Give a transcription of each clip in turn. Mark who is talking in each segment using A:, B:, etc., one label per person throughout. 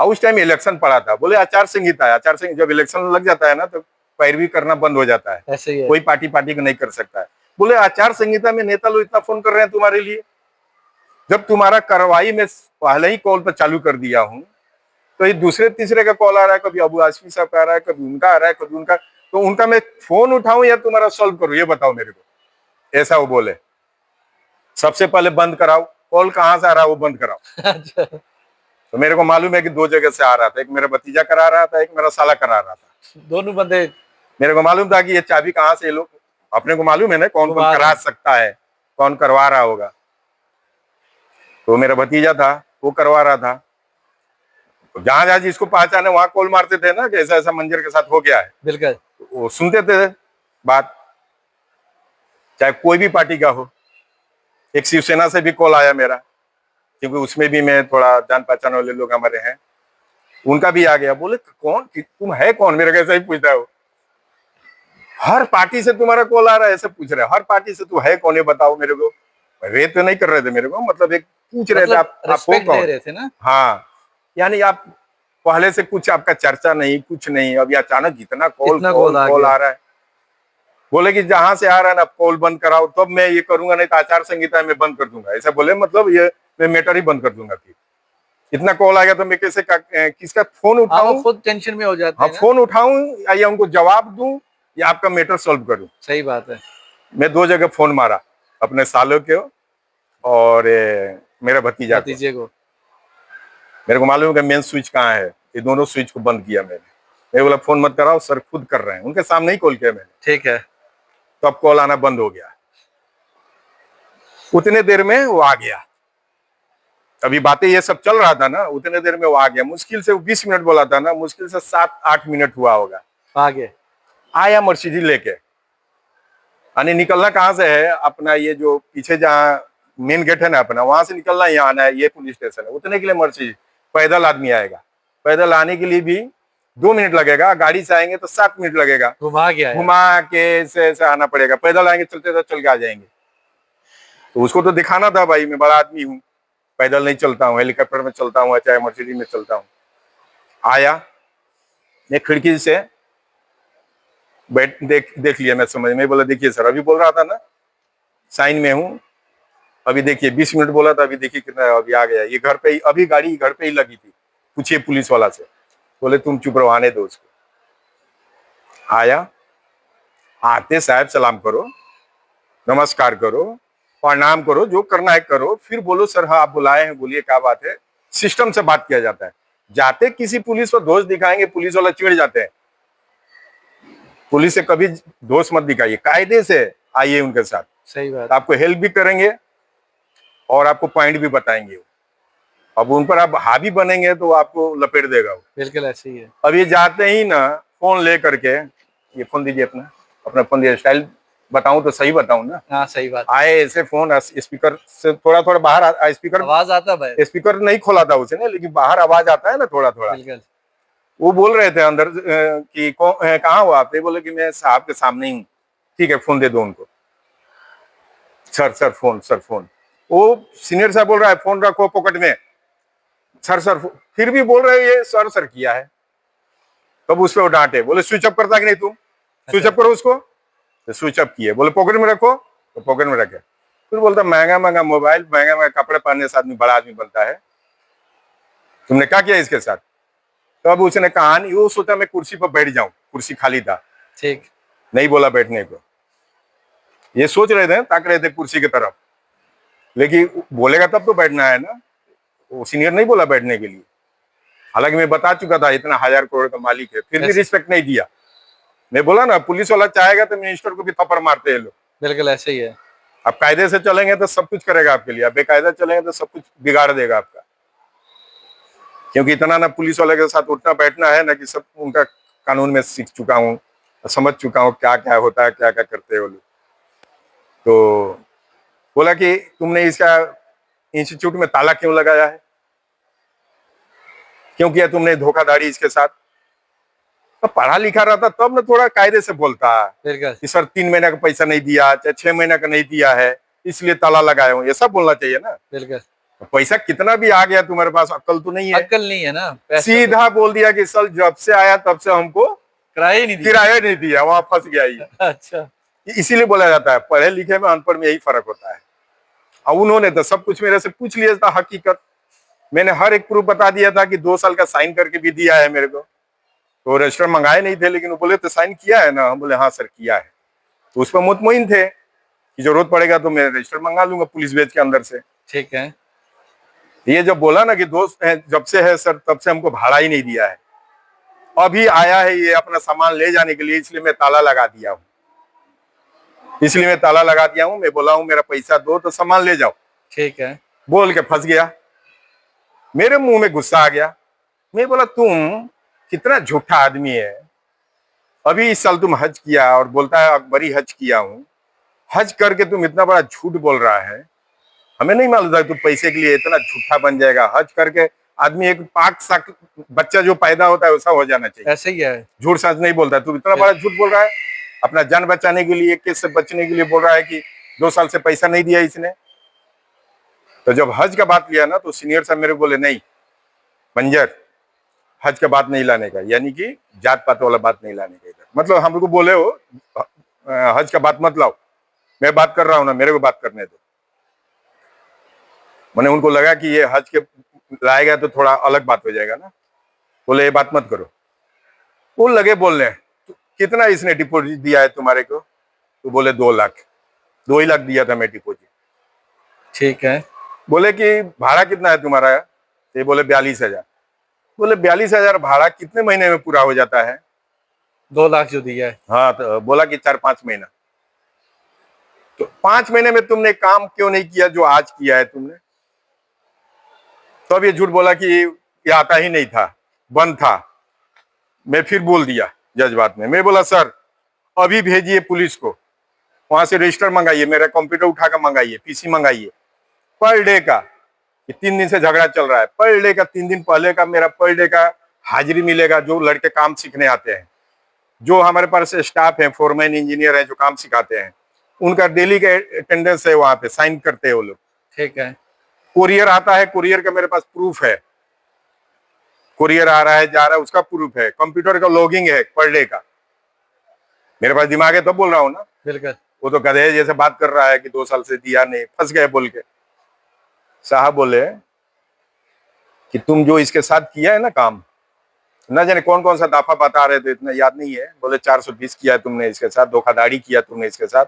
A: और उस time election पड़ा था, बोले आचार संहिता है, आचार संहिता जब इलेक्शन लग जाता है ना तो पैरवी करना बंद हो जाता है,
B: ऐसे ही है।
A: कोई पार्टी को नहीं कर सकता है। बोले आचार संहिता में नेता लोग इतना फोन कर रहे हैं तुम्हारे लिए, जब तुम्हारा कार्रवाई में पहले ही कॉल पर चालू कर दिया हूँ, तो ये दूसरे तीसरे का कॉल आ रहा है, कभी अबू आसमी साहब का आ रहा है, कभी उनका आ रहा है, कभी उनका, तो उनका मैं फोन उठाऊं या तुम्हारा सॉल्व करूं, ये बताओ मेरे को। ऐसा वो बोले, सबसे पहले बंद कराओ, कॉल कहां से आ रहा है वो बंद कराओ।
B: अच्छा।
A: तो मेरे को मालूम है कि दो जगह से आ रहा था, एक मेरा भतीजा करा रहा था, एक मेरा साला करा रहा था।
B: दोनों बंदे
A: मेरे को मालूम था कि ये चाबी कहाँ से, ये लोग अपने को मालूम है ना कौन कौन करा सकता है, कौन करवा रहा होगा। तो मेरा भतीजा था, वो करवा रहा था। तो जहां जहां जिसको पहचाने वहां कॉल मारते थे ना कि ऐसा ऐसा मंजर के साथ हो गया है,
B: बिल्कुल
A: वो सुनते थे बात, चाहे कोई भी पार्टी का हो। एक शिवसेना से भी कॉल आया मेरा, क्योंकि उसमें भी मैं थोड़ा जान पहचान वाले लोग हमारे हैं, उनका भी आ गया। बोले कौन, तुम है कौन, मेरे कैसा ही पूछता है वो। हर पार्टी से तुम्हारा कॉल आ रहा है, ऐसे पूछ रहे हर पार्टी से, तू है कौन ये बताओ मेरे को। रेत तो नहीं कर रहे थे मेरे को, मतलब एक पूछ रहे थे आप हो कौन।
B: रहे थे ना।
A: हाँ, यानी आप पहले से कुछ आपका चर्चा नहीं, कुछ नहीं, अभी अचानक इतना कॉल आ रहा है। बोले कि जहां से आ रहा है ना कॉल बंद कराओ, तब मैं ये करूंगा, नहीं तो आचार संहिता में बंद कर दूंगा, ऐसा बोले। मतलब ये मैं मैटर ही बंद कर दूंगा। फिर इतना कॉल आ गया तो मैं कैसे किसका फोन उठाऊं,
B: खुद टेंशन में हो जाते हैं।
A: हाँ, फोन उठाऊं या उनको जवाब दूं या आपका मैटर सॉल्व करूं।
B: सही बात है।
A: मैं दो जगह फोन मारा, अपने सालों के और मेरे भतीजे को। मेरे को मालूम है कि मेन स्विच कहाँ है, ये दोनों स्विच को बंद किया मैंने। मैं बोला फोन मत कराओ, सर खुद कर रहे हैं, उनके सामने ही कॉल किया मैंने।
B: ठीक है।
A: तो अब कॉल आना बंद हो गया। उतने देर में वो आ गया, अभी बातें ये सब चल रहा था ना, उतने देर में वो आ गया। मुश्किल से 20 मिनट बोला था ना, मुश्किल से 7-8 मिनट हुआ होगा।
B: आगे
A: आया मर्सिडीज लेके, यानी निकलना कहाँ से है, अपना ये जो पीछे जहाँ मेन गेट है ना अपना, वहां से निकलना, यहाँ आना है, ये पुलिस स्टेशन है। उतने के लिए मर्सिडीज, पैदल आदमी आएगा, पैदल आने के लिए भी 2 मिनट लगेगा, गाड़ी से आएंगे तो 7 मिनट लगेगा। घुमा के ऐसे आना पड़ेगा, पैदल आएंगे चलते चल के आ जाएंगे। तो उसको तो दिखाना था भाई मैं बड़ा आदमी हूँ, पैदल नहीं चलता हूँ, हेलीकॉप्टर में चलता हूँ, चाहे मर्सिडीज में चलता हूँ। आया, मैं खिड़की से देख लिया, मैं समझ में बोला देखिए सर, अभी बोल रहा था ना साइन में हूँ, अभी देखिए 20 मिनट बोला था, अभी देखिए कितना, अभी आ गया। ये घर पे ही, अभी गाड़ी घर पे ही लगी थी, पूछिए पुलिस वाला से। बोले तुम चुप रहो, आने दो उसको। आया, आते साहब सलाम करो, नमस्कार करो, प्रणाम करो, जो करना है करो, फिर बोलो सर हाँ आप बुलाए हैं, बोलिए क्या बात है। सिस्टम से बात किया जाता है। जाते किसी पुलिस को दोष दिखाएंगे, पुलिस वाला चिढ़ जाते हैं। पुलिस से कभी दोष मत दिखाइए, कायदे से आइए उनके साथ।
B: सही बात।
A: आपको हेल्प भी करेंगे और आपको पॉइंट भी बताएंगे। अब उन पर आप हावी बनेंगे तो आपको लपेट देगा वो।
B: बिल्कुल ऐसे ही है।
A: अब ये जाते ही ना फोन ले करके, ये फोन दीजिए, अपना अपना फोन दीजिए, स्टाइल बताऊं तो सही बताऊं ना।
B: हाँ सही बात।
A: आए ऐसे फोन, स्पीकर से थोड़ा थोड़ा बाहर, स्पीकर
B: आवाज आता भाई,
A: स्पीकर नहीं खोला था उसने, लेकिन बाहर आवाज आता है ना थोड़ा थोड़ा। वो बोल रहे थे अंदर कि कहाँ हो आप, बोले कि मैं साहब के सामने ही हूँ। ठीक है फोन दे दो उनको। Sir phone. वो सीनियर साहब बोल रहा है फोन रखो पॉकेट में। सर फिर भी बोल रहे ये सर किया है। तब उस पर डांटे, बोले स्विच ऑफ करता कि नहीं तुम, स्विच ऑफ करो उसको। तो स्विच ऑफ किए, बोले पॉकेट में रखो, तो पॉकेट में रखे। फिर बोलता महंगा मोबाइल, महंगा कपड़े पहनने से आदमी बड़ा आदमी बनता है, तुमने क्या किया इसके साथ। तो अब उसने कहानी, वो सोचा मैं कुर्सी पर बैठ जाऊं, कुर्सी खाली था,
B: ठीक
A: नहीं बोला बैठने को। ये सोच रहे थे, ताक रहे थे कुर्सी की तरफ, लेकिन बोलेगा तब तो बैठना है ना। वो सीनियर नहीं बोला बैठने के लिए, हालांकि मैं बता चुका था इतना 1000 करोड़ का मालिक है, फिर भी रिस्पेक्ट नहीं दिया। मैं बोला ना पुलिस वाला चाहेगा तो मिनिस्टर को भी थप्पड़ मारते हैं लोग।
B: बिल्कुल ऐसे ही है।
A: आप कायदे से चलेंगे तो सब कुछ करेगा आपके लिए, आप बेकायदा चलेंगे तो सब कुछ बिगाड़ देगा आपका। क्योंकि इतना ना पुलिस वाले के साथ उठना बैठना है ना कि सब उनका कानून में सीख चुका हूँ, समझ चुका हूँ क्या क्या होता है, क्या क्या करते हो लोग। तो बोला कि तुमने इसका इंस्टीट्यूट में ताला क्यों लगाया है, क्यों किया तुमने धोखाधड़ी इसके साथ। तो पढ़ा लिखा रहता तब ना थोड़ा कायदे से बोलता कि सर 3 महीने का पैसा नहीं दिया, चाहे 6 महीने का नहीं दिया है, इसलिए ताला लगाया हूँ, ये सब बोलना चाहिए ना। पैसा कितना भी आ गया तुम्हारे पास, अक्ल तो नहीं है।
B: अक्ल नहीं है ना, पैसा
A: सीधा बोल दिया कि सर जब से आया तब से हमको
B: किराया ही नहीं दिया।
A: किराया नहीं दिया, वहां फंस गया ये।
B: अच्छा,
A: इसीलिए बोला जाता है पढ़े लिखे में अनपढ़ में यही फर्क होता है। और उन्होंने तो सब कुछ मेरे से पूछ लिया था हकीकत, मैंने हर एक प्रूफ बता दिया था कि 2 साल का साइन करके भी दिया है मेरे को। तो रजिस्टर मंगाए नहीं थे, लेकिन वो बोले तो साइन किया है ना, हम बोले हाँ सर किया है। तो उस पर मुतमईन थे कि जरूरत पड़ेगा तो मैं रजिस्टर मंगा लूंगा पुलिस बेच के अंदर से।
B: ठीक है।
A: ये जब बोला ना कि दोस्त है जब से है सर तब से हमको भाड़ा ही नहीं दिया है, अभी आया है ये अपना सामान ले जाने के लिए, इसलिए मैं ताला लगा दिया हूँ, इसलिए मैं ताला लगा दिया हूँ। मैं बोला हूँ मेरा पैसा दो तो सामान ले जाओ,
B: ठीक है।
A: बोल के फंस गया। मेरे मुंह में गुस्सा आ गया। मैं बोला तुम कितना झूठा आदमी है, अभी इस साल तुम हज किया और बोलता है अकबरी हज किया हूँ, हज करके तुम इतना बड़ा झूठ बोल रहा है। हमें नहीं मालूम था तू पैसे के लिए इतना झूठा बन जाएगा। हज करके आदमी एक पाक साक बच्चा जो पैदा होता है वैसा हो जाना चाहिए,
B: ऐसे ही है।
A: झूठ सच नहीं बोलता। तू इतना बड़ा झूठ बोल रहा है, अपना जान बचाने के लिए, केस से बचने के लिए बोल रहा है कि 2 साल से पैसा नहीं दिया इसने। तो जब हज का बात लिया ना तो सीनियर साहब मेरे को बोले नहीं मंजर, हज का बात नहीं लाने का, यानी कि जात पात वाला बात नहीं लाने का इधर। मतलब हमको बोले हो हज का बात मत लाओ, मैं बात कर रहा हूं ना, मेरे को बात करने दो। मैंने उनको लगा कि ये हज के लाएगा तो थोड़ा अलग बात हो जाएगा ना, बोले ये बात मत करो। वो लगे बोलने तो कितना इसने डिपॉजिट दिया है तुम्हारे को, तो बोले 2 लाख, 2 ही लाख दिया था मैं डिपॉजिट।
B: ठीक है।
A: बोले कि भाड़ा कितना है तुम्हारा, तो ये बोले 42,000। बोले 42,000 भाड़ा कितने महीने में पूरा हो जाता है?
B: 2 लाख जो दिया है।
A: हाँ, तो बोला कि 4-5 महीना। तो 5 महीने में तुमने काम क्यों नहीं किया जो आज किया है तुमने? तो अब ये झूठ बोला कि ये आता ही नहीं था, बंद था। मैं फिर बोल दिया जज्बात में, मैं बोला सर अभी भेजिए पुलिस को, वहां से रजिस्टर मंगाइए, मेरा कंप्यूटर उठा कर मंगाइए, पीसी मंगाइए पर डे का। 3 दिन से झगड़ा चल रहा है, पर डे का 3 दिन पहले का मेरा पर डे का हाजिरी मिलेगा। जो लड़के काम सीखने आते हैं, जो हमारे पास स्टाफ है, फोरमैन इंजीनियर है जो काम सिखाते हैं, उनका डेली का अटेंडेंस है, वहां पे साइन करते हैं वो लोग।
B: ठीक है।
A: कुरियर आता है, कुरियर का मेरे पास प्रूफ है, कुरियर आ रहा है जा रहा है उसका प्रूफ है, कंप्यूटर का लॉगिंग है पर डे का। मेरे पास दिमाग है तो बोल रहा हूँ ना।
B: बिल्कुल।
A: वो तो गधे जैसे बात कर रहा है कि 2 साल से दिया नहीं, फंस गए बोल के। साहब बोले कि तुम जो इसके साथ किया है ना काम, न जाने कौन कौन सा दाफा बता रहे थे, इतना याद नहीं है। बोले 420 किया है तुमने इसके साथ, धोखाधड़ी किया तुमने इसके साथ,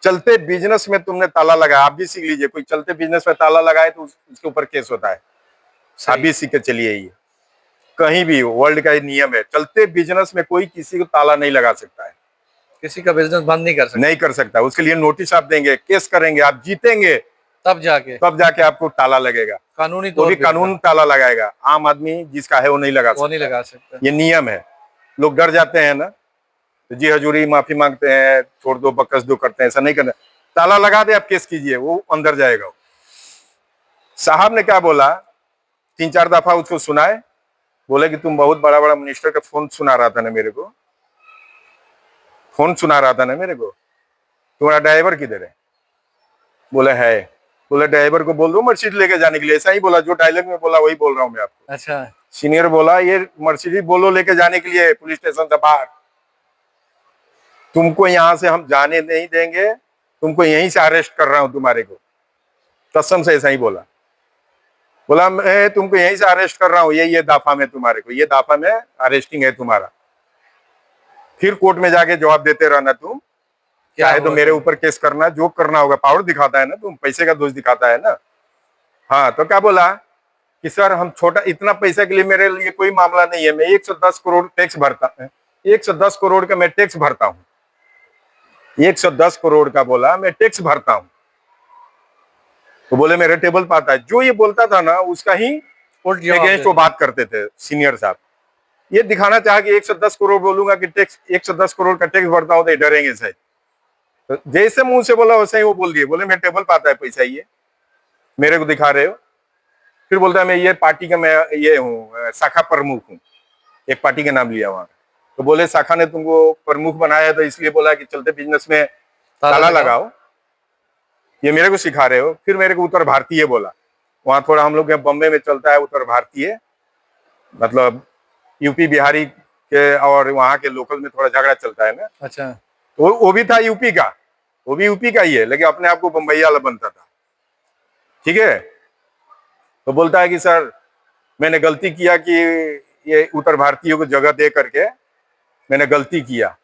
A: चलते बिजनेस में तुमने ताला लगाया। आप भी सीख लीजिए, कोई चलते बिजनेस में ताला लगाए तो उसके ऊपर केस होता है। आप भी सीख के चलिए, ये कहीं भी वर्ल्ड का ये नियम है, चलते बिजनेस में कोई किसी को ताला नहीं लगा सकता है,
B: किसी का बिजनेस बंद नहीं कर सकते।
A: नहीं कर सकता। उसके लिए नोटिस आप देंगे, केस करेंगे, आप जीतेंगे
B: तब जाके
A: आपको ताला लगेगा।
B: कानूनी
A: तो
B: तौर
A: भी
B: पे
A: कानून ताला लगाएगा, आम आदमी जिसका है वो नहीं लगा
B: वो नहीं
A: सकता।
B: लगा सकता।
A: ये नियम है। लोग डर जाते हैं ना, तो जी हजूरी माफी मांगते हैं, छोड़ दो बकस दो करते हैं, ऐसा नहीं करना। ताला लगा दे, आप केस कीजिए, वो अंदर जाएगा। साहब ने क्या बोला, 3-4 दफा उसको सुनाए, बोले कि तुम बहुत बड़ा बड़ा मिनिस्टर का फोन सुना रहा था ना मेरे को, फोन सुना रहा था ना मेरे को, तुम्हारा ड्राइवर किधर है? बोले है। बोले ड्राइवर को बोल दो मर्सिडीज लेके जाने के लिए। ऐसा ही बोला, जो डायलॉग में बोला वही बोल रहा हूँ मैं आपको।
B: अच्छा।
A: सीनियर बोला ये मर्सिडीज बोलो लेके जाने के लिए पुलिस स्टेशन से बाहर, तुमको यहाँ से हम जाने नहीं देंगे, तुमको यहीं से अरेस्ट कर रहा हूं तुम्हारे को, कसम से ऐसा ही बोला। बोला मैं तुमको यहीं से अरेस्ट कर रहा हूँ, ये दाफा में तुम्हारे को, ये दाफा में अरेस्टिंग है तुम्हारा, फिर कोर्ट में जाके जवाब देते रहना तुम, चाहे तो मेरे ऊपर केस करना, जो करना होगा। पावर दिखाता है ना तुम, पैसे का दोष दिखाता है ना। हाँ, तो क्या बोला कि सर हम छोटा इतना पैसा के लिए मेरे लिए कोई मामला नहीं है, मैं 110 करोड़ टैक्स भरता हूँ, 110 करोड़ का मैं टैक्स भरता हूँ, 110 करोड़ का बोला मैं टैक्स भरता हूँ। तो बोले मेरे टेबल पर आता है। जो ये बोलता था ना उसका ही अगेंस्ट वो बात करते थे सीनियर साहब। ये दिखाना चाहा कि 110 करोड़ बोलूंगा कि टैक्स 110 करोड़ का टैक्स भरता हूँ तो डरेंगे शायद। तो जैसे मुंह से बोला वैसे ही वो बोल दिए, बोले मेरे टेबल पर आता है पैसा, ये मेरे को दिखा रहे हो। फिर बोलता है मैं ये पार्टी का मैं ये हूँ, शाखा प्रमुख हूँ, एक पार्टी का नाम लिया वहां। तो बोले शाखा ने तुमको प्रमुख बनाया तो इसलिए बोला कि चलते बिजनेस में ताला लगाओ, ये मेरे को सिखा रहे हो। फिर मेरे को उत्तर भारतीय बोला, वहाँ थोड़ा हम लोग के बॉम्बे में चलता है उत्तर भारतीय, मतलब यूपी बिहारी के और वहाँ के लोकल में थोड़ा झगड़ा चलता है ना।
B: अच्छा।
A: तो वो भी था यूपी का, वो भी यूपी का ही है, लेकिन अपने आप को बम्बई वाला बनता था। ठीक है, तो बोलता है कि सर मैंने गलती किया कि ये उत्तर भारतीयों को जगह दे करके मैंने गलती किया।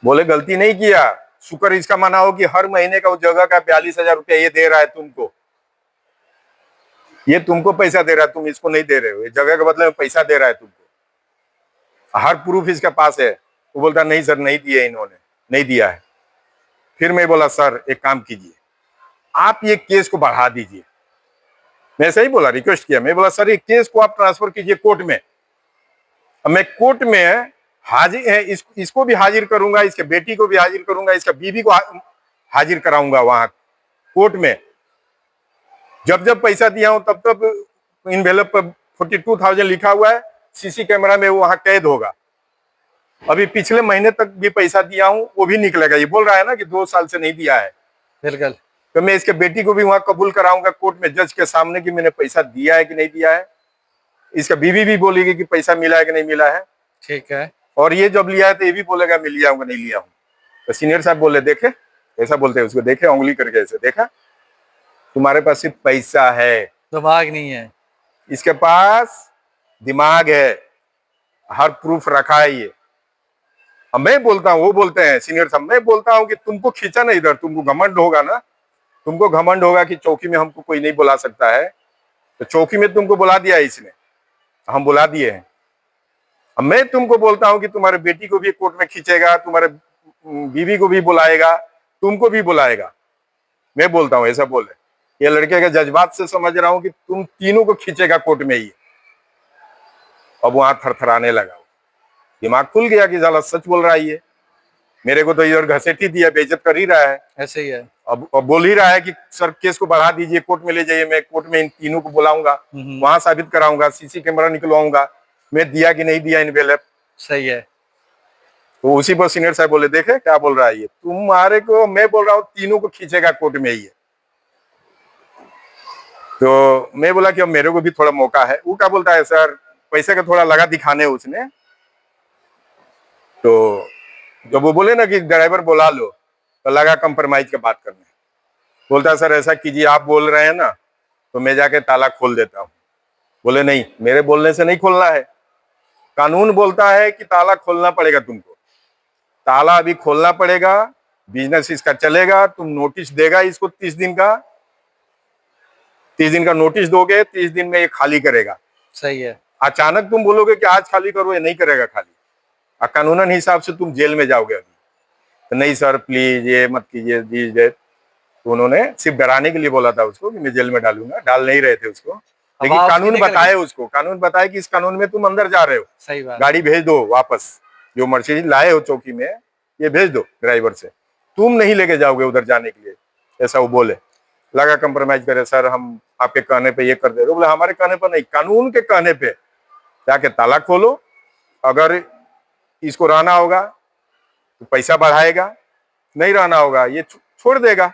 A: बोले गलती नहीं किया, शुक्र इसका मनाओ कि हर महीने का उस जगह का 42,000 रुपया ये दे रहा है तुमको, ये तुमको पैसा दे रहा है, तुम इसको नहीं दे रहे हो, ये जगह के बदले में पैसा दे रहा है तुमको, हर प्रूफ इसके पास है। वो बोलता नहीं सर नहीं दिए इन्होंने, नहीं दिया है। फिर मैं बोला सर एक काम कीजिए, आप ये केस को बढ़ा दीजिए। मैं सही बोला, रिक्वेस्ट किया, मैं बोला सर ये केस को आप ट्रांसफर कीजिए कोर्ट में। अब मैं कोर्ट में हाजिर है, इसको भी हाजिर करूंगा, इसके बेटी को भी हाजिर करूंगा, इसका बीवी को हाजिर कराऊंगा वहां कोर्ट में। जब जब पैसा दिया हूं तब तब इनवेलप पर 42,000 लिखा हुआ है, सीसी कैमरा में वो वहां कैद होगा। अभी पिछले महीने तक भी पैसा दिया हूं, वो भी निकलेगा। ये बोल रहा है ना कि 2 साल से नहीं दिया है।
B: बिल्कुल।
A: तो मैं इसके बेटी को भी वहां कबूल कराऊंगा कोर्ट में जज के सामने कि मैंने पैसा दिया है कि नहीं दिया है। इसका बीवी भी बोलेगी कि पैसा मिला है कि नहीं मिला है।
B: ठीक है।
A: और ये जब लिया है तो ये भी बोलेगा मैं लिया हूँ नहीं लिया हूँ। तो सीनियर साहब बोले देखे, ऐसा बोलते हैं उसको, देखे उंगली करके ऐसे, देखा तुम्हारे पास सिर्फ पैसा है,
B: दिमाग नहीं है।
A: इसके पास दिमाग है, हर प्रूफ रखा है ये। अब मैं बोलता हूँ, वो बोलते हैं सीनियर साहब, मैं बोलता हूँ कि तुमको खींचा ना इधर, तुमको घमंड होगा ना, तुमको घमंड होगा कि चौकी में हमको कोई नहीं बुला सकता है, तो चौकी में तुमको बुला दिया है इसने, हम बुला दिए हैं। अब मैं तुमको बोलता हूं कि तुम्हारे बेटी को भी कोर्ट में खींचेगा, तुम्हारे बीवी को भी बुलाएगा, तुमको भी बुलाएगा। मैं बोलता हूं ऐसा बोले, ये लड़के के जज्बात से समझ रहा हूं कि तुम तीनों को खींचेगा कोर्ट में ही। अब वहां थरथराने लगा, दिमाग खुल गया कि साला सच बोल रहा है ये, मेरे को तो इधर घसेट ही दिया, बेइज्जत कर ही रहा है।
B: ऐसे ही है।
A: अब बोल ही रहा है कि सर केस को बढ़ा दीजिए, कोर्ट में ले जाइए, मैं कोर्ट में इन तीनों को बुलाऊंगा, वहां साबित कराऊंगा, सीसी कैमरा निकलवाऊंगा, मैं दिया कि नहीं दिया इनवेलप।
B: सही है।
A: तो उसी पर सीनियर साहब बोले देखे क्या बोल रहा है ये, तुम्हारे को मैं बोल रहा हूँ तीनों को खींचेगा कोर्ट में ही है। तो मैं बोला कि अब मेरे को भी थोड़ा मौका है। वो क्या बोलता है सर पैसे का थोड़ा लगा दिखाने उसने। तो जब वो बोले ना कि ड्राइवर बुला लो, तो लगा कंप्रोमाइज की बात करने। बोलता है सर ऐसा कीजिए, आप बोल रहे हैं ना तो मैं जाके ताला खोल देता हूँ। बोले नहीं, मेरे बोलने से नहीं खोलना है, कानून बोलता है कि ताला खोलना पड़ेगा तुमको, ताला अभी खोलना पड़ेगा, बिजनेस इसका चलेगा। तुम नोटिस देगा इसको 30 दिन का, 30 दिन का नोटिस दोगे, 30 दिन में ये खाली करेगा।
B: सही है।
A: अचानक तुम बोलोगे कि आज खाली करो, ये नहीं करेगा खाली, और कानूनन हिसाब से तुम जेल में जाओगे अभी। तो नहीं सर प्लीज ये मत कीजिए दीजिए। तो उन्होंने सिर्फ डराने के लिए बोला था उसको कि मैं जेल में डालूंगा, डाल नहीं रहे थे उसको, लेकिन कानून बताए उसको, कानून बताए कि इस कानून में तुम अंदर जा रहे हो।
B: सही बात।
A: गाड़ी भेज दो वापस, जो मर्सिडीज लाए हो चौकी में ये भेज दो ड्राइवर से, तुम नहीं लेके जाओगे उधर जाने के लिए, ऐसा वो बोले। लगा कंप्रोमाइज करे, सर हम आपके कहने पे ये कर दे रहे। बोले हमारे कहने पर नहीं, कानून के कहने पे जाके ताला खोलो, अगर इसको रहना होगा तो पैसा बढ़ाएगा, नहीं रहना होगा ये छोड़ देगा।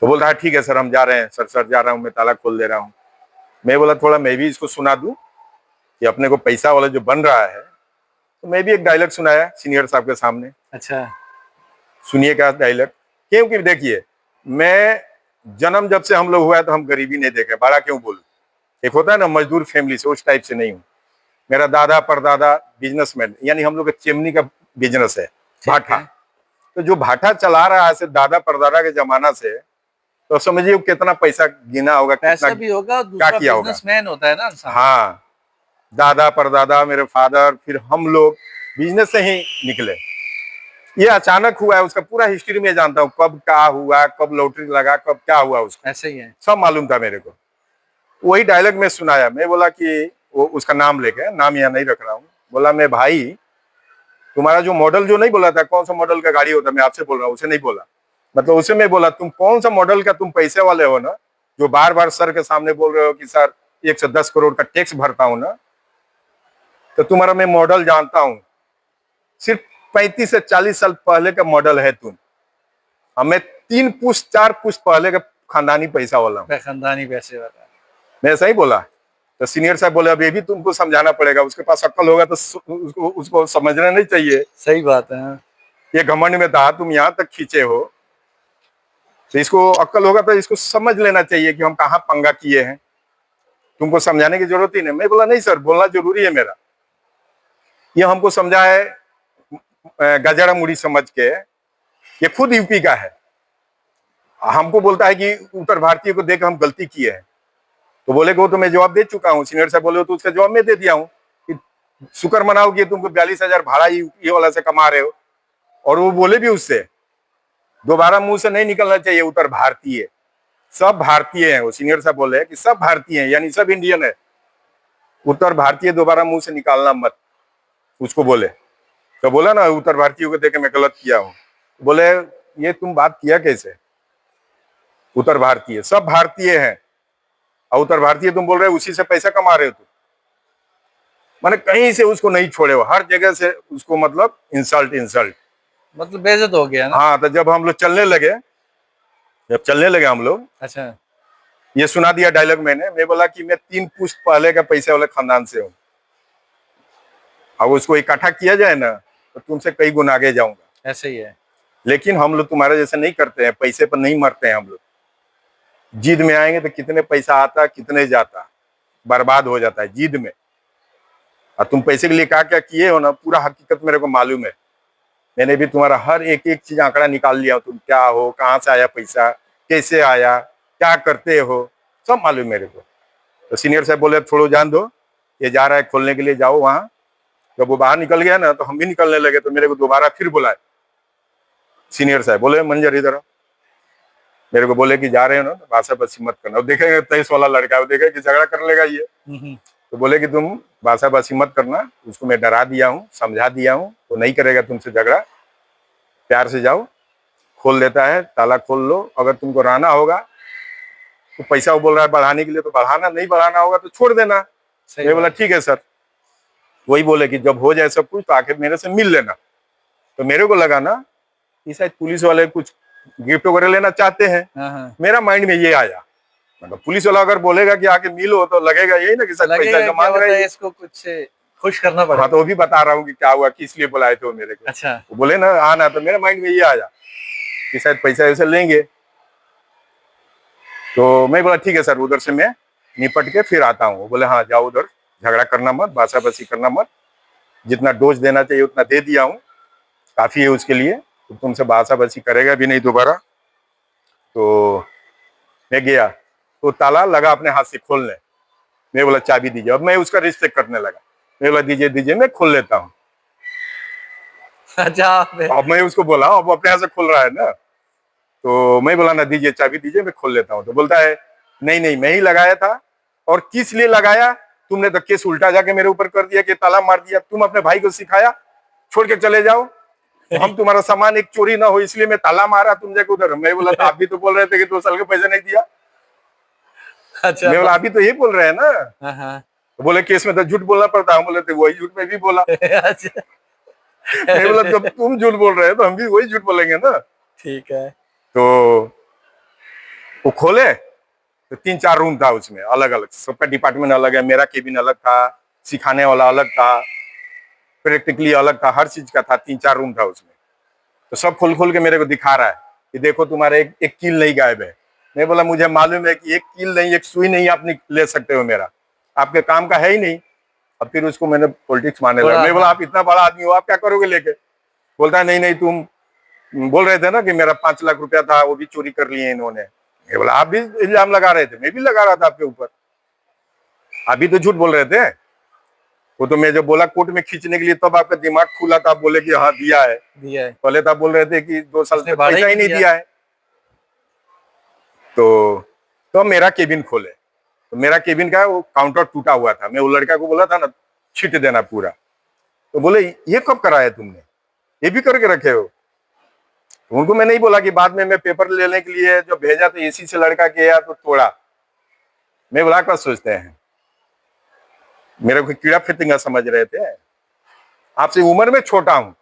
A: तो बोल रहा है ठीक है सर हम जा रहे हैं, सर जा रहा हूँ मैं, ताला खोल दे रहा हूँ। मैं बोला थोड़ा मैं भी इसको सुना दूं कि अपने को पैसा वाला जो बन रहा है। तो मैं भी एक डायलॉग सुनाया सीनियर साहब के सामने।
B: अच्छा,
A: सुनिए क्या डायलॉग। क्योंकि देखिए मैं जन्म जब से हम लोग हुआ है तो हम गरीबी नहीं देखे, बड़ा क्यों बोलूं, एक होता है ना मजदूर फैमिली से, उस टाइप से नहीं हूँ। मेरा दादा परदादा बिजनेसमैन, यानी हम लोग का चिमनी का बिजनेस है, भाटा। तो जो भाटा चला रहा है से दादा परदादा के जमाना से, तो समझिए कितना पैसा गिना होगा,
B: पैसा भी होगा,
A: क्या किया होगा,
B: बिजनेसमैन होता है ना इंसान।
A: हाँ, दादा परदादा मेरे फादर, फिर हम लोग बिजनेस से ही निकले। ये अचानक हुआ है, उसका पूरा हिस्ट्री में जानता हूँ, कब क्या हुआ, कब लॉटरी लगा, कब क्या हुआ उसको,
B: ऐसे ही है,
A: सब मालूम था मेरे को। वही डायलॉग में सुनाया। मैं बोला कि वो उसका नाम लेके, नाम यहाँ नहीं रख रहा हूँ, बोला मैं भाई तुम्हारा जो मॉडल जो नहीं बोला था, कौन सा मॉडल का गाड़ी होता, मैं आपसे बोल रहा हूँ, उसे नहीं बोला। मतलब उसे मैं बोला तुम कौन सा मॉडल का तुम पैसे वाले हो ना, जो बार बार सर के सामने बोल रहे हो कि सर 110 करोड़ का टैक्स भरता हूं ना, तो तुम्हारा मैं मॉडल जानता हूं, सिर्फ 35 से 40 साल पहले का मॉडल है तुम। हमें 3 पुश्त 4 पुश्त पहले का खानदानी पैसा वाला हूँ।
B: मैं खानदानी पैसे वाला।
A: मैं ऐसा ही बोला। तो सीनियर साहब बोले अब ये भी तुमको समझाना पड़ेगा, उसके पास अक्ल होगा तो उसको समझना नहीं चाहिए।
B: सही बात है। हाँ।
A: ये घमंड में था, तुम यहाँ तक खींचे हो, तो इसको अक्ल होगा तो इसको समझ लेना चाहिए कि हम कहाँ पंगा किए हैं, तुमको समझाने की जरूरत ही नहीं। मैं बोला नहीं सर, बोलना जरूरी है मेरा। ये हमको समझा है गजरा मुड़ी समझ के, ये खुद यूपी का है, हमको बोलता है कि उत्तर भारतीय को देख हम गलती किए हैं। तो बोले को तो मैं जवाब दे चुका हूँ। सीनियर साहब बोले तो उसका जवाब मैं दे दिया हूँ कि शुक्र मनाओ कि तुमको 42,000 भाड़ा यूपी वाला से कमा रहे हो। और वो बोले भी उससे दोबारा मुंह से नहीं निकलना चाहिए उत्तर भारतीय, सब भारतीय हैं। वो सीनियर साहब बोले कि सब भारतीय हैं, यानी सब इंडियन है, उत्तर भारतीय दोबारा मुंह से निकालना मत, उसको बोले। तो बोला ना उत्तर भारतीयों को देखे मैं गलत किया हूँ। बोले ये तुम बात किया कैसे, उत्तर भारतीय सब भारतीय हैं और उत्तर भारतीय तुम बोल रहे हो, उसी से पैसा कमा रहे हो तुम। माने कहीं से उसको नहीं छोड़े हो, हर जगह से उसको मतलब इंसल्ट
B: मतलब बेइज्जत हो गया ना।
A: हाँ, तो जब हम लोग चलने लगे हम लोग,
B: अच्छा।
A: ये सुना दिया डायलॉग मैंने। मैं बोला कि मैं 3 पुश्त पहले का पैसे वाले खानदान से हूँ, अब उसको इकट्ठा किया जाए ना तो तुमसे कई गुना आगे जाऊंगा।
B: ऐसे ही है।
A: लेकिन हम लोग तुम्हारे जैसे नहीं करते हैं, पैसे पर नहीं मरते हैं हम लोग। जिद में आएंगे तो कितने पैसा आता कितने जाता, बर्बाद हो जाता है जिद में। और तुम पैसे के लिए क्या क्या किए हो ना, पूरा हकीकत मेरे को मालूम है। मैंने भी तुम्हारा हर एक एक चीज आंकड़ा निकाल लिया, तुम क्या हो, कहाँ से आया पैसा, कैसे आया, क्या करते हो, सब मालूम मेरे को। तो सीनियर साहब बोले छोड़ो जान दो, ये जा रहा है खोलने के लिए, जाओ वहां। जब वो बाहर निकल गया ना तो हम भी निकलने लगे, तो मेरे को दोबारा फिर बुलाए सीनियर साहब। बोले मंजर इधर आओ। मेरे को बोले कि जा रहे हो ना तो भाषा बसी मत करना। देखेंगे 23 वाला लड़का है, वो देखे कि झगड़ा कर लेगा ये, तो बोले कि तुम भाषा बसी मत करना, उसको मैं डरा दिया हूँ, समझा दिया हूँ, तो नहीं करेगा तुमसे झगड़ा, प्यार से जाओ, खोल देता है, ताला खोल लो। अगर तुमको रहना होगा तो पैसा वो बोल रहा है बढ़ाने के लिए तो बढ़ाना, नहीं बढ़ाना होगा तो छोड़ देना। मैं बोला ठीक है सर। वही बोले कि जब हो जाए सब कुछ तो आके मेरे से मिल लेना। तो मेरे को लगा ना कि शायद पुलिस वाले कुछ गिफ्ट वगैरह लेना चाहते हैं।
B: हाँ।
A: मेरा माइंड में ये आया, मतलब पुलिस वाला अगर बोलेगा कि आके मिलो तो लगेगा यही ना कि शायद पैसा
B: लगेगा
A: जमा
B: क्या
A: रहे
B: होता है,
A: हैं।
B: इसको कुछ खुश करना
A: हाँ,
B: पड़ेगा।
A: तो वो भी बता रहा हूँ कि क्या हुआ, किस लिए बुलाए थे वो मेरे को।
B: अच्छा।
A: वो बोले ना आना, तो मेरे माइंड में ये आया कि शायद पैसा ऐसे लेंगे। तो मैं बोला ठीक है सर, उधर से मैं निपट के फिर आता हूँ। बोले हाँ जाओ उधर, झगड़ा करना मत, बासा बसी करना मत, जितना डोज देना चाहिए उतना दे दिया हूँ, काफी है उसके लिए, तो तुमसे बासा बसी करेगा भी नहीं दोबारा। तो मैं गया तो ताला लगा अपने हाथ से खोलने। मैं बोला चाबी दीजिए। अब मैं उसका रिस्पेक्ट करने लगा। मैं बोला दीजिए दीजिए, मैं खोल लेता हूँ।
B: अच्छा।
A: अब मैं उसको बोला, अब अपने हाथ से खोल रहा है ना, तो मैं बोला ना दीजिए चाबी दीजिए, मैं खोल लेता हूँ। तो बोलता है नहीं नहीं, मैं ही लगाया था। और किस लिए लगाया, तुमने तो केस उल्टा जाके मेरे ऊपर कर दिया कि ताला मार दिया, तुम अपने भाई को सिखाया छोड़ के चले जाओ, तो हम तुम्हारा सामान एक चोरी ना हो इसलिए मैं ताला मारा, तुम जाके उधर। मैं बोला तो आप भी तो बोल रहे थे कि 2 साल के पैसे नहीं दिया।
B: अच्छा।
A: मैं बोला अभी तो ये बोल रहे हैं ना।
B: हाँ।
A: तो बोले केस में तो झूठ बोलना पड़ता है। हम बोले वही झूठ मैं भी बोला।
B: अच्छा।
A: मैं बोला जब तुम झूठ बोल रहे हो तो हम भी वही झूठ बोलेंगे ना।
B: ठीक है।
A: तो वो खोले तो 3-4 रूम था उसमें, अलग अलग, सबका डिपार्टमेंट अलग है। मेरा केबिन अलग था, सिखाने वाला अलग था, प्रैक्टिकली अलग था, हर चीज का था। 3-4 रूम था उसमें। तो सब खोल खोल के मेरे को दिखा रहा है कि देखो तुम्हारा एक कील नहीं गायब है। मैं बोला मुझे मालूम है कि एक कील नहीं, एक सुई नहीं आप ले सकते हो मेरा, आपके काम का है ही नहीं। अब फिर उसको मैंने पॉलिटिक्स मारने लगा। मैं बोला आप इतना बड़ा आदमी हो, आप क्या करोगे लेके। बोलता है नहीं नहीं, तुम बोल रहे थे ना कि मेरा 5 लाख रुपया था, वो भी चोरी कर लिए इन्होंने। मैं बोला आप भी इल्जाम लगा रहे थे, मैं भी लगा रहा था आपके ऊपर, आप भी तो झूठ बोल रहे थे। वो तो मैं जब बोला कोर्ट में खींचने के लिए तब आपका दिमाग खुला था, आप बोले कि हाँ दिया है। पहले तो आप बोल रहे थे कि 2 साल तक पैसा ही नहीं दिया है। तो मेरा केबिन खोले, तो मेरा केबिन का वो काउंटर टूटा हुआ था। मैं वो लड़का को बोला था ना छीट देना पूरा, तो बोले ये कब कराया तुमने, ये भी करके रखे हो। तो उनको मैं नहीं बोला कि बाद में मैं पेपर लेने के लिए जब भेजा तो एसी से लड़का गया तो तोड़ा। मैं बोला क्या सोचते हैं, मेरे को कीड़ा फितिंगा समझ रहे थे। आपसे उम्र में छोटा हूँ,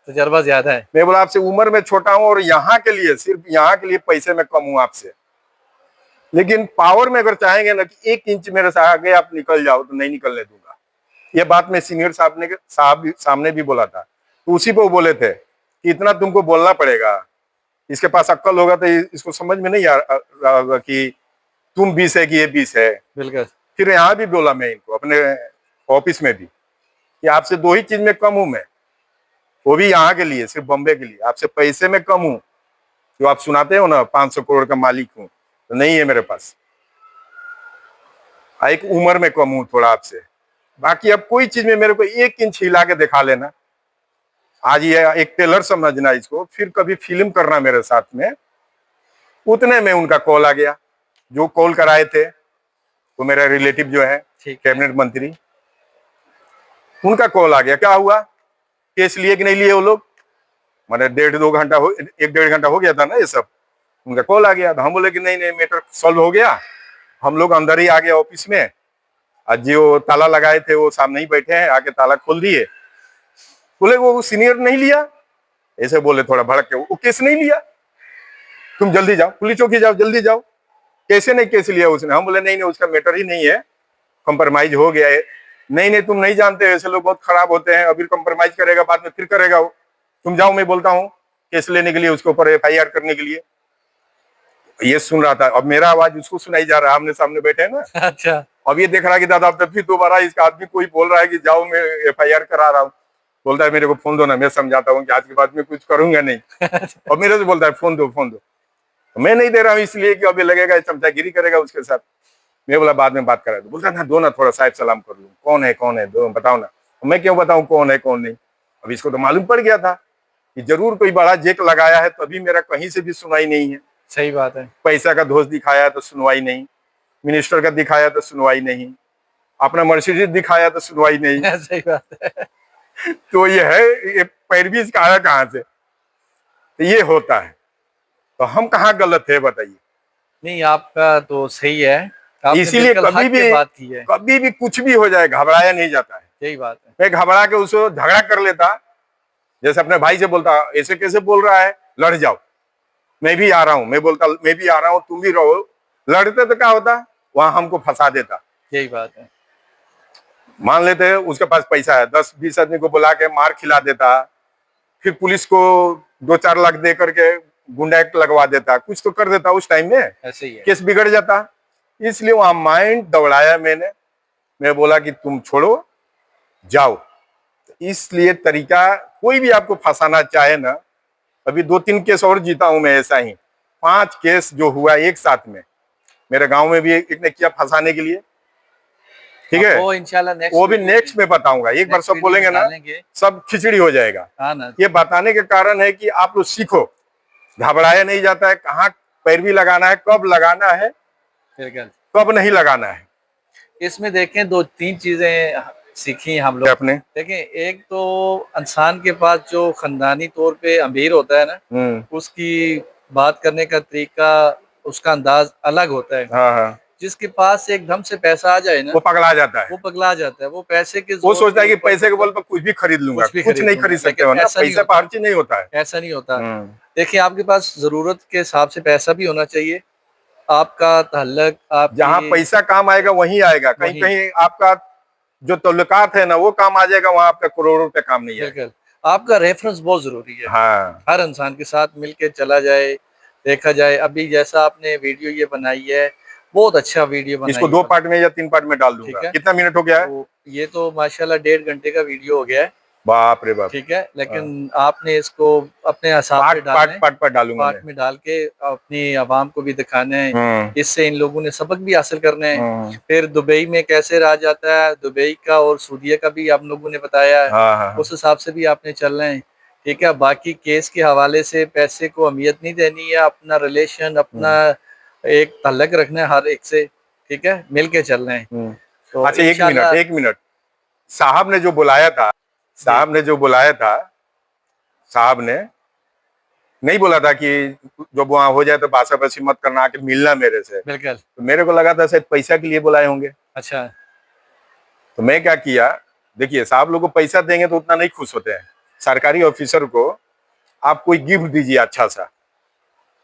B: तजर्बा ज्यादा है।
A: मैं बोला आपसे उम्र में छोटा हूँ और यहाँ के लिए, सिर्फ यहाँ के लिए पैसे में कम हूँ आपसे। लेकिन पावर में अगर चाहेंगे ना कि 1 इंच मेरे से आगे आप निकल जाओ तो नहीं निकलने दूंगा। ये बात मैं सीनियर साहब सामने भी बोला था, तो उसी पे वो बोले थे कि इतना तुमको बोलना पड़ेगा, इसके पास अक्ल होगा तो इसको समझ में नहीं आ रहा होगा कि तुम 20 है कि ये 20 है।
B: बिल्कुल।
A: फिर यहाँ भी बोला मैं इनको अपने ऑफिस में भी कि आपसे 2 ही चीज में कम हूं मैं, वो भी यहाँ के लिए, सिर्फ बॉम्बे के लिए। आपसे पैसे में कम हूं, जो आप सुनाते हो ना 500 करोड़ का मालिक हूं, तो नहीं है मेरे पास। एक उम्र में कम हूं थोड़ा आपसे, बाकी अब कोई चीज में मेरे को 1 इंच हिला के दिखा लेना। आज ये एक टेलर समझना इसको, फिर कभी फिल्म करना मेरे साथ में। उतने में उनका कॉल आ गया, जो कॉल कराए थे वो मेरा रिलेटिव जो है कैबिनेट मंत्री, उनका कॉल आ गया। क्या हुआ, केस लिए कि नहीं लिए वो लोग? मैंने 1-1.5 घंटा हो गया था ना ये सब। उनका कॉल आ गया, तो हम बोले कि नहीं नहीं मैटर सॉल्व हो गया। हम लोग अंदर ही आ गए ऑफिस में, आज जो ताला लगाए थे वो सामने ही बैठे हैं, आके ताला खोल दिए। बोले वो सीनियर नहीं लिया, ऐसे बोले थोड़ा भड़क के, वो केस नहीं लिया, तुम जल्दी जाओ पुलिस चौकी जाओ, जल्दी जाओ। कैसे नहीं केस लिया उसने? हम बोले नहीं नहीं उसका मैटर ही नहीं है, कंप्रोमाइज हो गया है। नहीं नहीं तुम नहीं जानते, ऐसे लोग बहुत खराब होते हैं, अभी कंप्रोमाइज करेगा बाद में फिर करेगा वो। तुम जाओ, मैं बोलता हूँ केस लेने के लिए, उसके ऊपर FIR करने के लिए। ये सुन रहा था, अब मेरा आवाज उसको सुनाई जा रहा है, आमने सामने बैठे हैं ना।
B: अच्छा।
A: अब ये देख रहा है कि दादा अब फिर दोबारा इसका आदमी कोई बोल रहा है कि जाओ मैं FIR करा रहा हूँ। बोलता है मेरे को फोन दो ना, मैं समझाता हूँ कि आज के बाद में कुछ करूंगा नहीं। और मेरे से बोलता है फोन दो फोन दो, तो मैं नहीं दे रहा हूँ इसलिए कि अभी लगेगा चमचागिरी करेगा उसके साथ। मैं बोला बाद में बात करा दो। बोलता ना दो ना, थोड़ा साहिब सलाम कर लूँ, कौन है दो बताओ ना। मैं क्यों बताऊं कौन है कौन नहीं? अब इसको तो मालूम पड़ गया था कि जरूर कोई बड़ा जेक लगाया है, तभी मेरा कहीं से भी सुनवाई नहीं है।
B: सही बात है।
A: पैसा का दोष दिखाया तो सुनवाई नहीं, मिनिस्टर का दिखाया तो सुनवाई नहीं, अपना मर्सिडीज दिखाया तो सुनवाई नहीं।
B: सही बात है।
A: तो ये है, ये पैरवी इसका आया कहाँ से? तो ये होता है, तो हम कहाँ गलत है बताइए?
B: नहीं आपका तो सही है, आपने
A: इसीलिए
B: बिल्कुल हक के बात की है।
A: कभी भी कुछ भी हो जाए घबराया नहीं जाता है।
B: सही बात है।
A: मैं घबरा के उसको झगड़ा कर लेता, जैसे अपने भाई से बोलता ऐसे कैसे बोल रहा है, लड़ जाओ, मैं भी आ रहा हूँ, मैं बोलता मैं भी आ रहा हूँ तुम भी रहो। लड़ते तो क्या होता, वहां हमको फंसा देता।
B: यही बात है।
A: मान लेते हैं उसके पास पैसा है, 10-20 आदमी को बुला के मार खिला देता, फिर पुलिस को 2-4 लाख दे करके गुंडा एक्ट लगवा देता, कुछ तो कर देता उस टाइम में,
B: ऐसे ही है।
A: केस बिगड़ जाता। इसलिए वहां माइंड दौड़ाया मैंने, मैं बोला कि तुम छोड़ो जाओ। इसलिए तरीका, कोई भी आपको फंसाना चाहे ना, अभी 2-3 केस और जीता हूं मैं ऐसा ही, 5 केस जो हुआ एक साथ में। मेरे गांव में भी एक ने किया फंसाने के लिए, ठीक है,
B: वो इंशाल्लाह
A: वो भी नेक्स्ट में बताऊंगा। एक बार सब बोलेंगे ना सब खिचड़ी हो जाएगा।
B: हाँ ना।
A: ये बताने के कारण है कि आप लोग सीखो, घबराया नहीं जाता है, कहाँ पैरवी लगाना है, कब लगाना है, कब नहीं लगाना है।
B: इसमें देखें 2-3 चीजें सीखी हम लोग
A: अपने
B: देखें। एक तो इंसान के पास जो खानदानी तौर पे अमीर होता है ना, उसकी बात करने का तरीका, उसका अंदाज अलग होता है।
A: हाँ हाँ।
B: जिसके पास एकदम से पैसा आ जाए ना,
A: वो पगला जाता है,
B: वो पगला जाता है। वो पैसे के
A: वो सोचता है कि पैसे के बल पर कुछ भी खरीद लूंगा, कुछ नहीं खरीद सकते हो ना, पैसा पर हर चीज नहीं होता है।
B: ऐसा नहीं होता। देखिए आपके पास जरूरत के हिसाब से पैसा भी होना चाहिए, आपका ताल्लुक, आप
A: जहाँ पैसा काम आएगा वहीं आएगा, कहीं कहीं आपका जो तल्लुकात है ना वो काम आ जाएगा, वहां आपका करोड़ों रुपए काम नहीं है।
B: आपका रेफरेंस बहुत जरूरी है।
A: हाँ।
B: हर इंसान के साथ मिलके चला जाए, देखा जाए। अभी जैसा आपने वीडियो ये बनाई है, बहुत अच्छा वीडियो बनाई।
A: इसको 2 पार्ट में या 3 पार्ट में डाल दूंगा। कितना मिनट हो गया है?
B: तो ये तो माशाल्लाह 1.5 घंटे का वीडियो हो गया है।
A: बाप रे बाप।
B: ठीक है, लेकिन आपने इसको अपने हिसाब से डालना है,
A: पार्ट डालूंगा,
B: पार्ट में डाल के अपनी आवाम को भी दिखाना है। इससे इन लोगों ने सबक भी हासिल करना है। फिर दुबई में कैसे रहा जाता है, दुबई का और सऊदीया का भी आप लोगों ने बताया है, उस हिसाब से भी आपने चलना है। ठीक है, बाकी केस के हवाले से पैसे को अहमियत नहीं देनी है, अपना रिलेशन, अपना एक ताल्लुक रखना है हर एक से। ठीक है, मिल के चलना है। तो
A: अच्छा एक मिनट, साहब ने जो बुलाया था, साहब ने नहीं बोला था कि जब वहां हो जाए तो बासाबासी मत करना, आके मिलना मेरे से।
B: बिल्कुल।
A: तो मेरे को लगा था शायद पैसा के लिए बुलाए होंगे।
B: अच्छा।
A: तो मैं क्या किया, देखिए साहब लोग को पैसा देंगे तो उतना नहीं खुश होते हैं। सरकारी ऑफिसर को आप कोई गिफ्ट दीजिए, अच्छा सा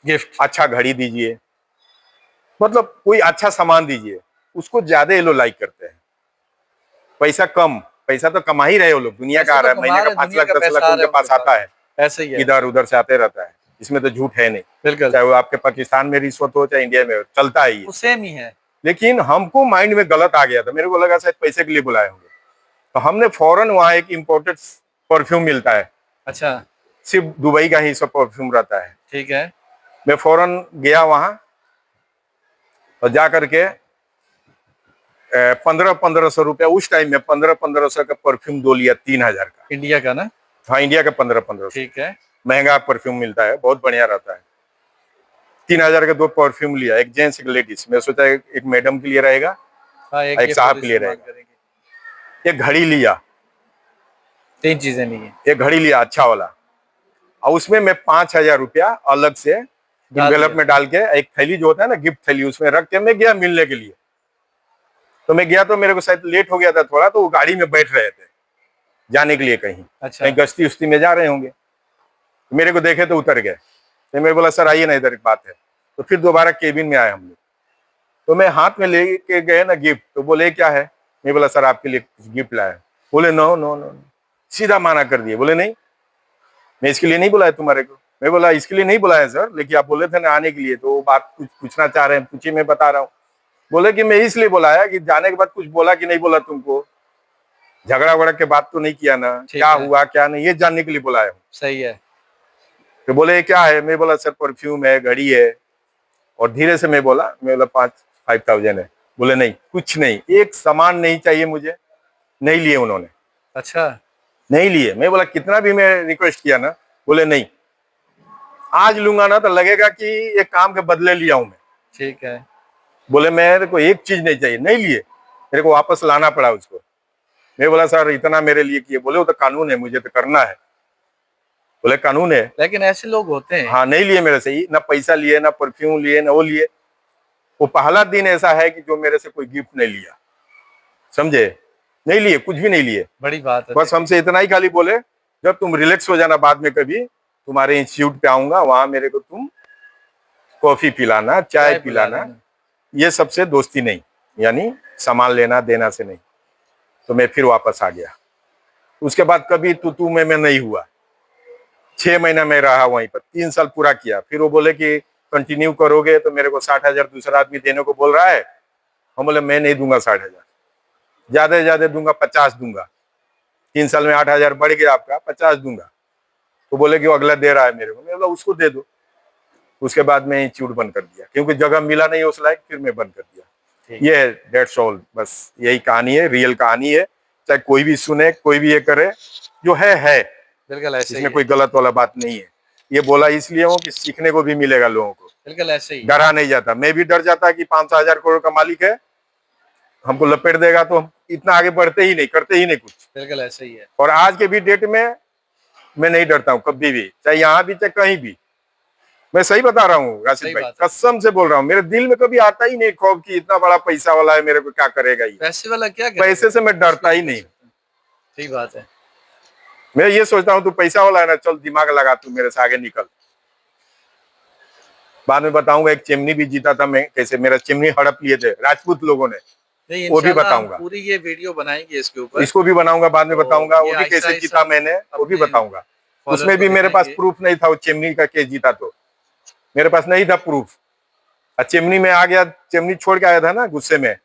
A: गिफ्ट, अच्छा घड़ी दीजिए, मतलब कोई अच्छा सामान दीजिए, उसको ज्यादा ये लोग लाइक करते हैं। पैसा कम, पैसा तो कमा ही रहे हो लोग, दुनिया का आ रहा है, महीने का 5 लाख 10 लाख उनके पास आता है,
B: ऐसे ही है,
A: इधर उधर से आते रहता है। इसमें तो झूठ है नहीं,
B: बिल्कुल,
A: चाहे वो आपके पाकिस्तान में रिश्वत हो चाहे इंडिया में हो, चलता है ये।
B: वो सेम ही है।
A: लेकिन हमको माइंड में गलत आ गया था, मेरे को लगा शायद पैसे के लिए बुलाए होंगे, तो हमने फौरन वहाँ एक इम्पोर्टेड परफ्यूम मिलता है,
B: अच्छा,
A: सिर्फ दुबई का ही सब परफ्यूम रहता है।
B: ठीक है,
A: मैं फौरन गया वहां और जा करके 1500 रुपया उस टाइम में 1500 का परफ्यूम दो लिया, 3000 का,
B: इंडिया का ना?
A: हाँ इंडिया का 1500,
B: ठीक है,
A: महंगा परफ्यूम मिलता है, बहुत बढ़िया रहता है। 3000 का 2 परफ्यूम लिया, एक जेंट्स एक लेडीज। मैं सोचा एक मैडम के लिए रहेगा,
B: हाँ,
A: एक साहब के लिए रहेगा। एक घड़ी लिया,
B: 3 चीजें ली हैं,
A: एक घड़ी लिया अच्छा वाला, और उसमें मैं 5000 रुपया अलग से इन्वेलप में डाल के, एक थैली जो होता है ना गिफ्ट थैली, उसमें रख के मैं गया मिलने के लिए। तो मैं गया तो मेरे को शायद लेट हो गया था थोड़ा, तो वो गाड़ी में बैठ रहे थे जाने के लिए कहीं,
B: अच्छा,
A: कहीं गश्ती उश्ती में जा रहे होंगे। मेरे को देखे तो उतर गए, तो मैं बोला सर आइए ना इधर एक बात है। तो फिर दोबारा केबिन में आए हम लोग, तो मैं हाथ में लेके गए ना गिफ्ट, तो बोले क्या है, मैं बोला सर आपके लिए कुछ गिफ्ट लाया। बोले नो नो नो, सीधा माना कर दिए, बोले नहीं मैं इसके लिए नहीं बुलाया तुम्हारे को। मैं बोला इसके लिए नहीं बुलाया सर, लेकिन आप बोले थे ना आने के लिए, तो वो बात कुछ पूछना चाह रहे हैं, पूछिए मैं बता रहा हूँ। बोले कि मैं इसलिए बुलाया कि जाने के बाद कुछ बोला कि नहीं बोला तुमको, झगड़ा वगड़ा के बात तो नहीं किया ना, क्या हुआ क्या नहीं, ये जानने के लिए बुलाया हूँ।
B: सही है।
A: तो बोले क्या है, मैं बोला सर परफ्यूम है, घड़ी है, और धीरे से मैं बोला 5000 है। बोले नहीं कुछ नहीं, एक सामान नहीं चाहिए मुझे, नहीं लिए उन्होंने।
B: अच्छा,
A: नहीं लिए। मैं बोला कितना भी मैं रिक्वेस्ट किया ना, बोले नहीं, आज लूंगा ना तो लगेगा कि एक काम के बदले लिया हूं मैं।
B: ठीक है,
A: बोले मेरे को एक चीज नहीं चाहिए, नहीं लिए, मेरे को वापस लाना पड़ा उसको। मैं बोला सर इतना मेरे लिए किए। बोले वो तो कानून है, मुझे तो करना है। बोले कानून है,
B: लेकिन ऐसे लोग होते हैं।
A: हाँ नहीं लिए मेरे से ही, ना पैसा लिए ना परफ्यूम लिए ना वो लिए। वो पहला दिन ऐसा है कि जो मेरे से कोई गिफ्ट नहीं लिया, समझे, नहीं लिए, कुछ भी नहीं लिए।
B: बड़ी बात है।
A: बस हमसे इतना ही खाली बोले जब तुम रिलैक्स हो जाना बाद में कभी तुम्हारे इंस्टीट्यूट पे आऊंगा, वहां मेरे को तुम कॉफी पिलाना, चाय पिलाना, ये सबसे दोस्ती नहीं, यानी सामान लेना देना से नहीं। तो मैं फिर वापस आ गया। उसके बाद कभी तू मैं नहीं हुआ। 6 महीना में रहा वहीं पर, 3 साल पूरा किया। फिर वो बोले कि कंटिन्यू करोगे तो मेरे को 60,000 दूसरा आदमी देने को बोल रहा है। हम बोले मैं नहीं दूंगा 60,000, ज्यादा से ज्यादा दूंगा 50 दूंगा। 3 साल में 8,000 बढ़ गया आपका, 50 दूंगा। तो बोले कि वो अगला दे रहा है मेरे को, मैं बोला उसको दे दो। उसके बाद मैं इंस्टीट्यूट बंद कर दिया, क्योंकि जगह मिला नहीं उस लायक, फिर मैं बंद कर दिया। ये है, दैट्स ऑल, बस यही कहानी है, रियल कहानी है। चाहे कोई भी सुने, कोई भी ये करे, जो है
B: बिल्कुल ऐसे ही
A: इसमें कोई गलत वाला बात नहीं है। ये बोला इसलिए हूँ कि सीखने को भी मिलेगा लोगों को।
B: बिल्कुल ऐसे ही,
A: डरा नहीं जाता। मैं भी डर जाता कि 500,000 करोड़ का मालिक है, हमको लपेट देगा, तो हम इतना आगे बढ़ते ही नहीं, करते ही नहीं कुछ।
B: बिल्कुल ऐसे ही है।
A: और आज के भी डेट में मैं नहीं डरता हूँ कभी भी, चाहे यहाँ भी चाहे कहीं भी। मैं सही बता रहा हूँ राशिद भाई, कसम से बोल रहा हूँ। मेरे दिल में कभी आता ही नहीं खौफ कि इतना बड़ा पैसा वाला है, मेरे को क्या करेगा ये।
B: पैसे वाला क्या करेगा?
A: पैसे से मैं डरता ही नहीं।
B: सही बात है।
A: मैं ये सोचता हूँ तू पैसा वाला है ना, चल दिमाग लगा, तू मेरे से आगे निकल। बाद में बताऊंगा एक चिमनी भी जीता था मैं, कैसे मेरा चिमनी हड़प लिए थे राजपूत लोगों ने, वो भी बताऊंगा।
B: पूरी ये वीडियो बनाएंगे इसके ऊपर,
A: इसको भी बनाऊंगा, बाद में बताऊंगा वो भी कैसे जीता मैंने, वो भी बताऊंगा। उसमें भी मेरे पास प्रूफ नहीं था, वो चिमनी का केस जीता तो मेरे पास नहीं था प्रूफ। चिमनी में आ गया, चिमनी छोड़ के आया था ना गुस्से में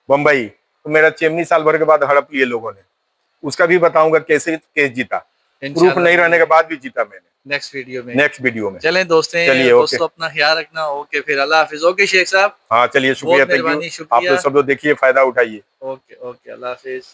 A: बम्बई, तो मेरा चिमनी साल भर के बाद हड़प लिए लोगों ने। उसका भी बताऊंगा कैसे केस जीता, प्रूफ नहीं रहने के बाद भी जीता मैंने। नेक्स्ट वीडियो में
B: चलें दोस्तों,
A: चलिए
B: दोस्तों अपना ख्याल रखना। ओके, फिर अल्लाह हाफिज। ओके शेख साहब,
A: हाँ चलिए, शुक्रिया, थैंक यू। आप लोग सब लोग देखिए, फायदा उठाइए।
B: ओके, अल्लाह हाफिज।